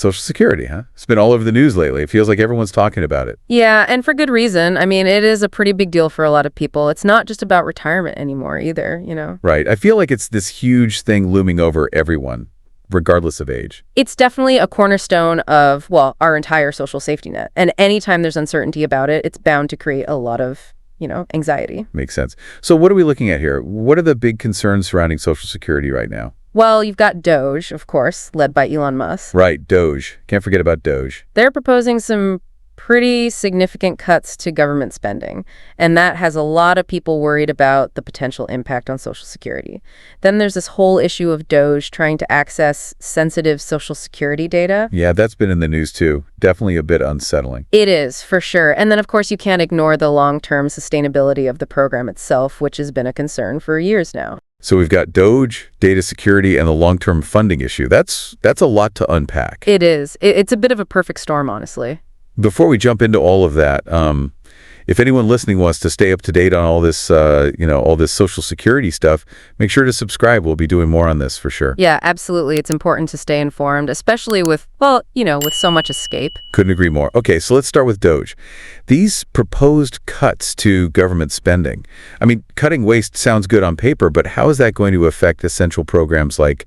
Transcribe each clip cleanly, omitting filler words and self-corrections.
Social Security, huh? It's been all over the news lately. It feels like everyone's talking about it. Yeah, and for good reason. I mean, it is a pretty big deal for a lot of people. It's not just about retirement anymore either, you know? Right. I feel like it's this huge thing looming over everyone, regardless of age. It's definitely a cornerstone of, well, our entire social safety net. And anytime there's uncertainty about it, it's bound to create a lot of, anxiety. Makes sense. So what are we looking at here? What are the big concerns surrounding Social Security right now? Well, you've got DOGE, of course, led by Elon Musk. Right, DOGE. Can't forget about DOGE. They're proposing some pretty significant cuts to government spending, and that has a lot of people worried about the potential impact on Social Security. Then there's this whole issue of DOGE trying to access sensitive Social Security data. Yeah, that's been in the news too. Definitely a bit unsettling. It is, for sure. And then, of course, you can't ignore the long-term sustainability of the program itself, which has been a concern for years now. So we've got DOGE, data security, and the long-term funding issue. That's a lot to unpack. It is. It's a bit of a perfect storm, honestly. Before we jump into all of that, if anyone listening wants to stay up to date on all this, all this Social Security stuff, make sure to subscribe. We'll be doing more on this for sure. Yeah, absolutely. It's important to stay informed, especially with, with so much escape. Couldn't agree more. Okay, so let's start with DOGE. These proposed cuts to government spending. I mean, cutting waste sounds good on paper, but how is that going to affect essential programs like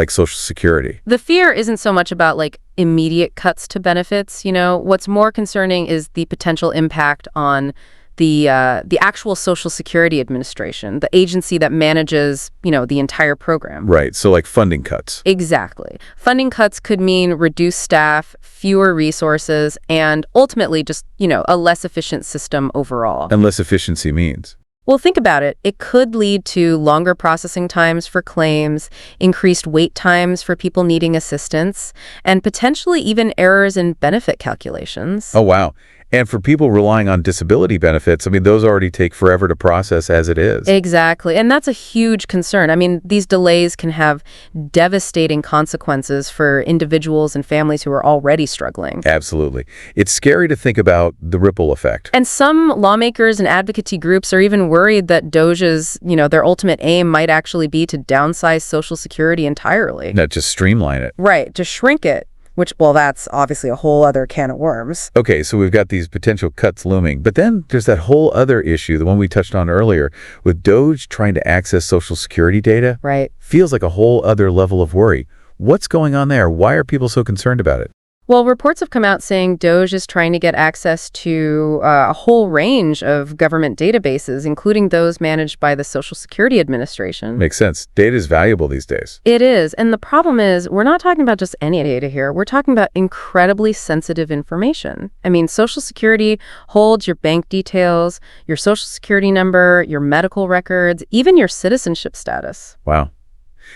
Social Security? The fear isn't so much about immediate cuts to benefits. What's more concerning is the potential impact on the actual Social Security Administration, the agency that manages, the entire program. Right. So funding cuts. Exactly. Funding cuts could mean reduced staff, fewer resources, and ultimately just, a less efficient system overall. And less efficiency means? Well, think about it. It could lead to longer processing times for claims, increased wait times for people needing assistance, and potentially even errors in benefit calculations. Oh, wow. And for people relying on disability benefits, I mean, those already take forever to process as it is. Exactly. And that's a huge concern. I mean, these delays can have devastating consequences for individuals and families who are already struggling. Absolutely. It's scary to think about the ripple effect. And some lawmakers and advocacy groups are even worried that DOGE's, their ultimate aim might actually be to downsize Social Security entirely. Not just streamline it. Right, to shrink it. Which, well, that's obviously a whole other can of worms. Okay, so we've got these potential cuts looming. But then there's that whole other issue, the one we touched on earlier, with DOGE trying to access Social Security data. Right. Feels like a whole other level of worry. What's going on there? Why are people so concerned about it? Well, reports have come out saying DOGE is trying to get access to a whole range of government databases, including those managed by the Social Security Administration. Makes sense. Data is valuable these days. It is. And the problem is, we're not talking about just any data here. We're talking about incredibly sensitive information. I mean, Social Security holds your bank details, your Social Security number, your medical records, even your citizenship status. Wow.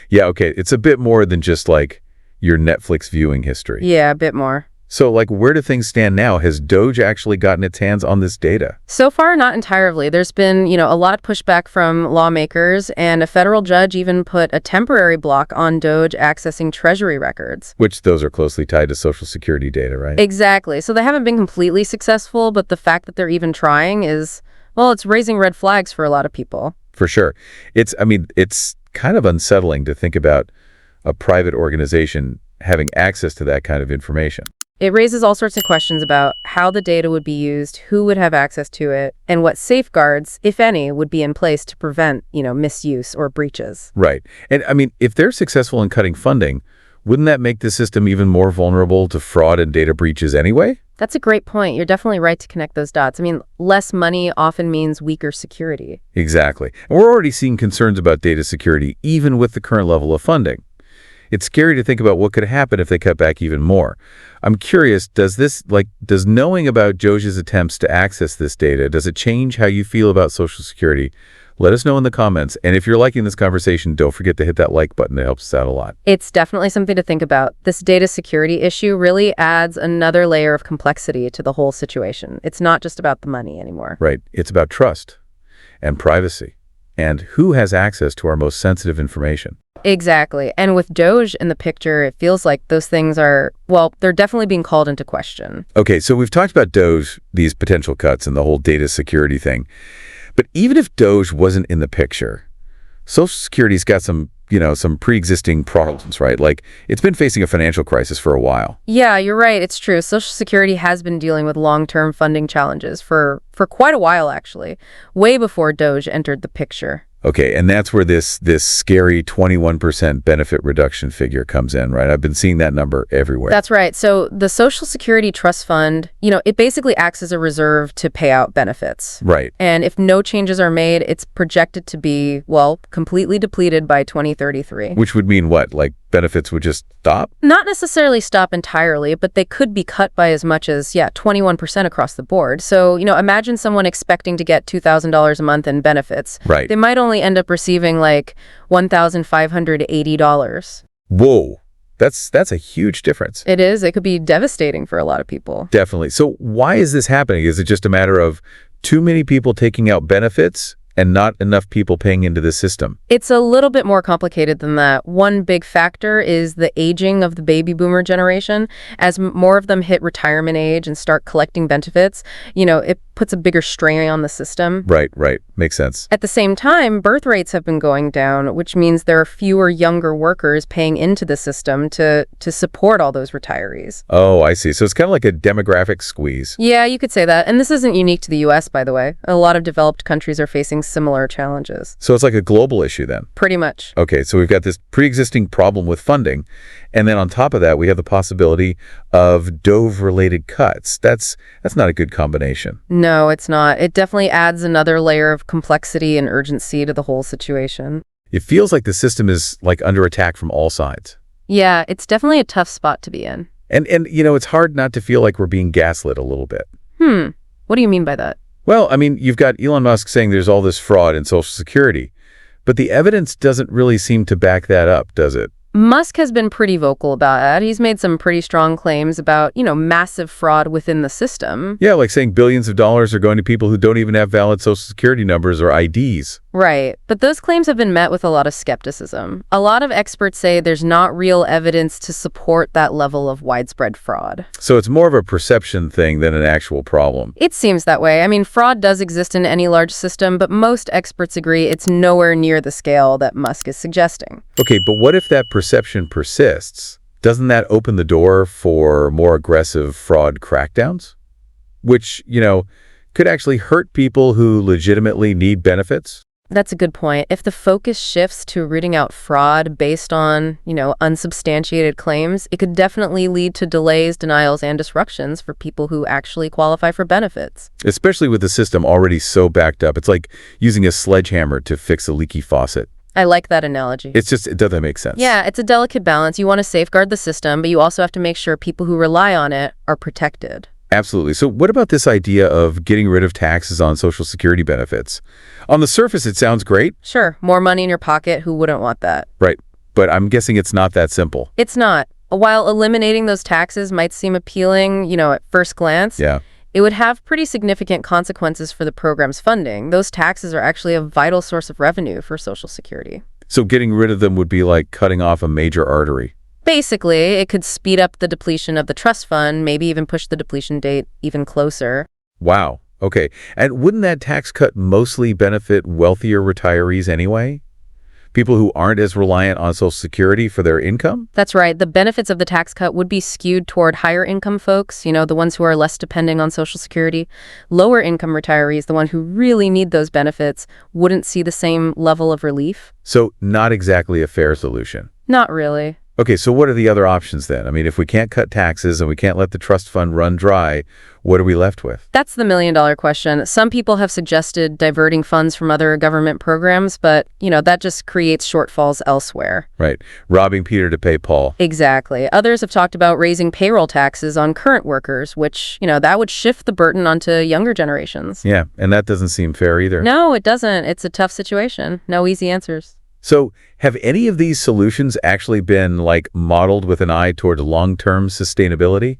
Yeah, okay. It's a bit more than just your Netflix viewing history. Yeah, a bit more. So, where do things stand now? Has DOGE actually gotten its hands on this data? So far, not entirely. There's been, a lot of pushback from lawmakers, and a federal judge even put a temporary block on DOGE accessing Treasury records. Which those are closely tied to Social Security data, right? Exactly. So they haven't been completely successful, but the fact that they're even trying is, it's raising red flags for a lot of people. For sure. It's kind of unsettling to think about a private organization having access to that kind of information. It raises all sorts of questions about how the data would be used, who would have access to it, and what safeguards, if any, would be in place to prevent, misuse or breaches. Right. And if they're successful in cutting funding, wouldn't that make the system even more vulnerable to fraud and data breaches anyway? That's a great point. You're definitely right to connect those dots. Less money often means weaker security. Exactly. And we're already seeing concerns about data security, even with the current level of funding. It's scary to think about what could happen if they cut back even more. I'm curious, does knowing about DOGE's attempts to access this data, does it change how you feel about Social Security? Let us know in the comments. And if you're liking this conversation, don't forget to hit that like button. It helps us out a lot. It's definitely something to think about. This data security issue really adds another layer of complexity to the whole situation. It's not just about the money anymore. Right. It's about trust and privacy and who has access to our most sensitive information. Exactly. And with DOGE in the picture, it feels like those things are, they're definitely being called into question. Okay, so we've talked about DOGE, these potential cuts, and the whole data security thing. But even if DOGE wasn't in the picture, Social Security's got some some pre-existing problems, right? Like, it's been facing a financial crisis for a while. Yeah, you're right. It's true. Social Security has been dealing with long-term funding challenges for quite a while, actually, way before DOGE entered the picture. Okay, and that's where this scary 21% benefit reduction figure comes in, right? I've been seeing that number everywhere. That's right. So the Social Security Trust Fund, it basically acts as a reserve to pay out benefits. Right. And if no changes are made, it's projected to be, well, completely depleted by 2033. Which would mean what? Like, benefits would just stop? Not necessarily stop entirely, but they could be cut by as much as, 21% across the board. So, imagine someone expecting to get $2,000 a month in benefits. Right. They might only end up receiving like $1,580. Whoa. That's a huge difference. It is. It could be devastating for a lot of people. Definitely. So why is this happening? Is it just a matter of too many people taking out benefits and not enough people paying into the system? It's a little bit more complicated than that. One big factor is the aging of the baby boomer generation. As more of them hit retirement age and start collecting benefits, it puts a bigger strain on the system. Right. Makes sense. At the same time, birth rates have been going down, which means there are fewer younger workers paying into the system to support all those retirees. Oh, I see. So it's kind of like a demographic squeeze. Yeah, you could say that. And this isn't unique to the U.S., by the way. A lot of developed countries are facing similar challenges. So it's like a global issue then? Pretty much. Okay, so we've got this pre-existing problem with funding, and then on top of that, we have the possibility of DOGE-related cuts. That's not a good combination. No, it's not. It definitely adds another layer of complexity and urgency to the whole situation. It feels like the system is like under attack from all sides. Yeah, it's definitely a tough spot to be in. And it's hard not to feel like we're being gaslit a little bit. What do you mean by that? Well, I mean, you've got Elon Musk saying there's all this fraud in Social Security, but the evidence doesn't really seem to back that up, does it? Musk has been pretty vocal about that. He's made some pretty strong claims about, massive fraud within the system. Yeah, like saying billions of dollars are going to people who don't even have valid Social Security numbers or IDs. Right. But those claims have been met with a lot of skepticism. A lot of experts say there's not real evidence to support that level of widespread fraud. So it's more of a perception thing than an actual problem. It seems that way. I mean, fraud does exist in any large system, but most experts agree it's nowhere near the scale that Musk is suggesting. Okay, but what if that perception persists? Doesn't that open the door for more aggressive fraud crackdowns? Which, could actually hurt people who legitimately need benefits? That's a good point. If the focus shifts to rooting out fraud based on, unsubstantiated claims, it could definitely lead to delays, denials, and disruptions for people who actually qualify for benefits. Especially with the system already so backed up. It's like using a sledgehammer to fix a leaky faucet. I like that analogy. It doesn't make sense. Yeah, it's a delicate balance. You want to safeguard the system, but you also have to make sure people who rely on it are protected. Absolutely. So what about this idea of getting rid of taxes on Social Security benefits? On the surface, it sounds great. Sure, more money in your pocket. Who wouldn't want that? Right. But I'm guessing it's not that simple. It's not. While eliminating those taxes might seem appealing, at first glance, Yeah. it would have pretty significant consequences for the program's funding. Those taxes are actually a vital source of revenue for Social Security. So getting rid of them would be like cutting off a major artery. Basically, it could speed up the depletion of the trust fund, maybe even push the depletion date even closer. Wow. Okay. And wouldn't that tax cut mostly benefit wealthier retirees anyway? People who aren't as reliant on Social Security for their income? That's right. The benefits of the tax cut would be skewed toward higher income folks, the ones who are less depending on Social Security. Lower income retirees, the ones who really need those benefits, wouldn't see the same level of relief. So not exactly a fair solution. Not really. Okay, so what are the other options then? I mean, if we can't cut taxes and we can't let the trust fund run dry, what are we left with? That's the million-dollar question. Some people have suggested diverting funds from other government programs, but, that just creates shortfalls elsewhere. Right. Robbing Peter to pay Paul. Exactly. Others have talked about raising payroll taxes on current workers, which, that would shift the burden onto younger generations. Yeah, and that doesn't seem fair either. No, it doesn't. It's a tough situation. No easy answers. So have any of these solutions actually been modeled with an eye toward long-term sustainability?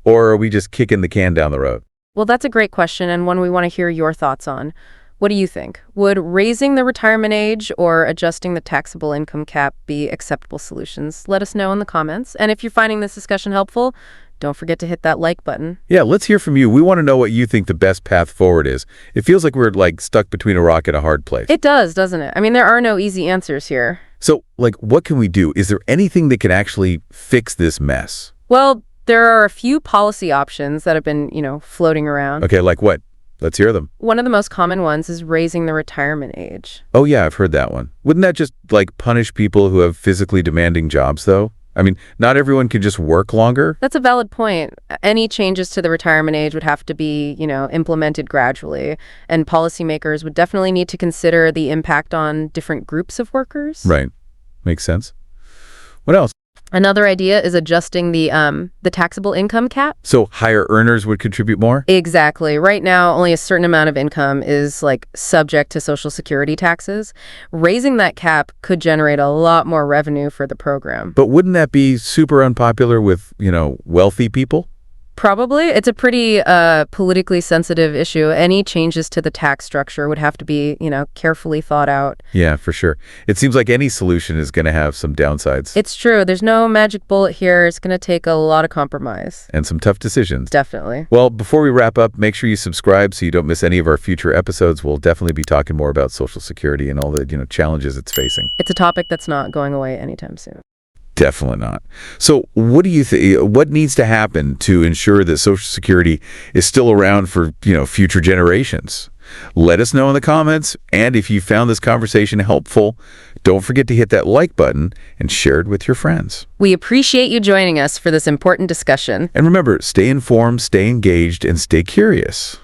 Or are we just kicking the can down the road? Well, that's a great question and one we want to hear your thoughts on. What do you think? Would raising the retirement age or adjusting the taxable income cap be acceptable solutions? Let us know in the comments. And if you're finding this discussion helpful, don't forget to hit that like button. Yeah, let's hear from you. We want to know what you think the best path forward is. It feels like we're stuck between a rock and a hard place. It does, doesn't it? I mean, there are no easy answers here. So, what can we do? Is there anything that can actually fix this mess? Well, there are a few policy options that have been, floating around. Okay, like what? Let's hear them. One of the most common ones is raising the retirement age. Oh, yeah, I've heard that one. Wouldn't that just, punish people who have physically demanding jobs, though? I mean, not everyone can just work longer. That's a valid point. Any changes to the retirement age would have to be, implemented gradually, and policymakers would definitely need to consider the impact on different groups of workers. Right. Makes sense. What else? Another idea is adjusting the taxable income cap. So higher earners would contribute more? Exactly. Right now, only a certain amount of income is subject to Social Security taxes. Raising that cap could generate a lot more revenue for the program. But wouldn't that be super unpopular with, wealthy people? Probably. It's a pretty politically sensitive issue. Any changes to the tax structure would have to be, carefully thought out. Yeah, for sure. It seems like any solution is going to have some downsides. It's true. There's no magic bullet here. It's going to take a lot of compromise. And some tough decisions. Definitely. Well, before we wrap up, make sure you subscribe so you don't miss any of our future episodes. We'll definitely be talking more about Social Security and all the, challenges it's facing. It's a topic that's not going away anytime soon. Definitely not. So what do you think? What needs to happen to ensure that Social Security is still around for, future generations? Let us know in the comments. And if you found this conversation helpful, don't forget to hit that like button and share it with your friends. We appreciate you joining us for this important discussion. And remember, stay informed, stay engaged, and stay curious.